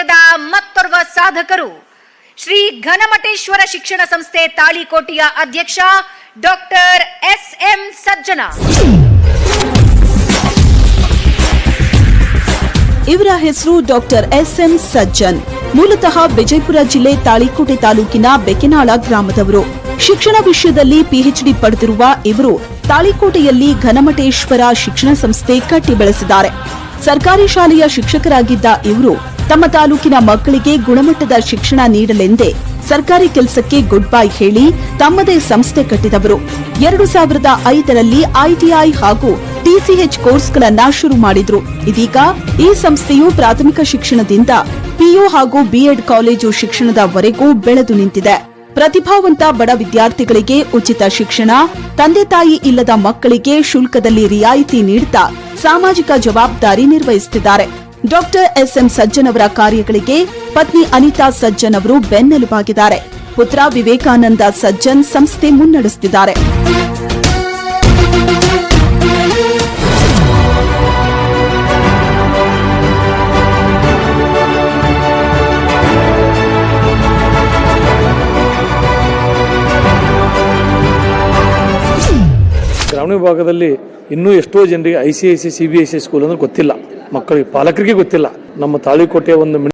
ಕ್ಷೇತ್ರದ ಮತ್ತೋರ್ವ ಸಾಧಕರು ಶ್ರೀ ಘನಮಠೇಶ್ವರ ಶಿಕ್ಷಣ ಸಂಸ್ಥೆ ತಾಳಿಕೋಟೆಯ ಅಧ್ಯಕ್ಷ ಡಾಕ್ಟರ್ ಎಸ್.ಎಂ. ಸಜ್ಜನ. ಇವರ ಹೆಸರು ಡಾಕ್ಟರ್ ಎಸ್.ಎಂ. ಸಜ್ಜನ್. ಮೂಲತಃ ವಿಜಯಪುರ ಜಿಲ್ಲೆ ತಾಳಿಕೋಟೆ ತಾಲೂಕಿನ ಬೆಕೆನಾಳ ಗ್ರಾಮದವರು. ಶಿಕ್ಷಣ ವಿಷಯದಲ್ಲಿ ಪಿಎಚ್ಡಿ ಪಡೆದಿರುವ ಇವರು ತಾಳಿಕೋಟೆಯಲ್ಲಿ ಘನಮಠೇಶ್ವರ ಶಿಕ್ಷಣ ಸಂಸ್ಥೆ ಕಟ್ಟಿ ಬೆಳೆಸಿದ್ದಾರೆ. ಸರ್ಕಾರಿ ಶಾಲೆಯ ಶಿಕ್ಷಕರಾಗಿದ್ದ ಇವರು ತಮ್ಮ ತಾಲೂಕಿನ ಮಕ್ಕಳಿಗೆ ಗುಣಮಟ್ಟದ ಶಿಕ್ಷಣ ನೀಡಲೆಂದೇ ಸರ್ಕಾರಿ ಕೆಲಸಕ್ಕೆ ಗುಡ್ ಬೈ ಹೇಳಿ ತಮ್ಮದೇ ಸಂಸ್ಥೆ ಕಟ್ಟಿದವರು. 2005ರಲ್ಲಿ ಐಟಿಐ ಹಾಗೂ ಟಿಸಿಎಚ್ ಕೋರ್ಸ್ಗಳನ್ನ ಶುರು ಮಾಡಿದ್ರು. ಇದೀಗ ಈ ಸಂಸ್ಥೆಯು ಪ್ರಾಥಮಿಕ ಶಿಕ್ಷಣದಿಂದ ಪಿಯು ಹಾಗೂ ಬಿಎಡ್ ಕಾಲೇಜು ಶಿಕ್ಷಣದವರೆಗೂ ಬೆಳೆದು ನಿಂತಿದೆ. ಪ್ರತಿಭಾವಂತ ಬಡ ವಿದ್ಯಾರ್ಥಿಗಳಿಗೆ ಉಚಿತ ಶಿಕ್ಷಣ, ತಂದೆ ತಾಯಿ ಇಲ್ಲದ ಮಕ್ಕಳಿಗೆ ಶುಲ್ಕದಲ್ಲಿ ರಿಯಾಯಿತಿ ನೀಡುತ್ತಾ ಸಾಮಾಜಿಕ ಜವಾಬ್ದಾರಿ ನಿರ್ವಹಿಸುತ್ತಿದ್ದಾರೆ. Doctor SM. ಸಜ್ಜನ್ ಅವರ ಕಾರ್ಯಗಳಿಗೆ ಪತ್ನಿ ಅನಿತಾ ಸಜ್ಜನ್ ಅವರು ಬೆನ್ನೆಲುಬಾಗಿದ್ದಾರೆ. ಪುತ್ರ ವಿವೇಕಾನಂದ ಸಜ್ಜನ್ ಸಂಸ್ಥೆ ಮುನ್ನಡೆಸುತ್ತಿದ್ದಾರೆ. ಗ್ರಾಮೀಣ ಭಾಗದಲ್ಲಿ ಇನ್ನೂ ಎಷ್ಟೋ ಜನರಿಗೆ ICIC CBSE ಸ್ಕೂಲ್ ಅಂದ್ರೆ ಗೊತ್ತಿಲ್ಲ, ಮಕ್ಕಳಿಗೆ ಪಾಲಕರಿಗೆ ಗೊತ್ತಿಲ್ಲ. ನಮ್ಮ ತಾಳಿಕೋಟೆಯ ಒಂದು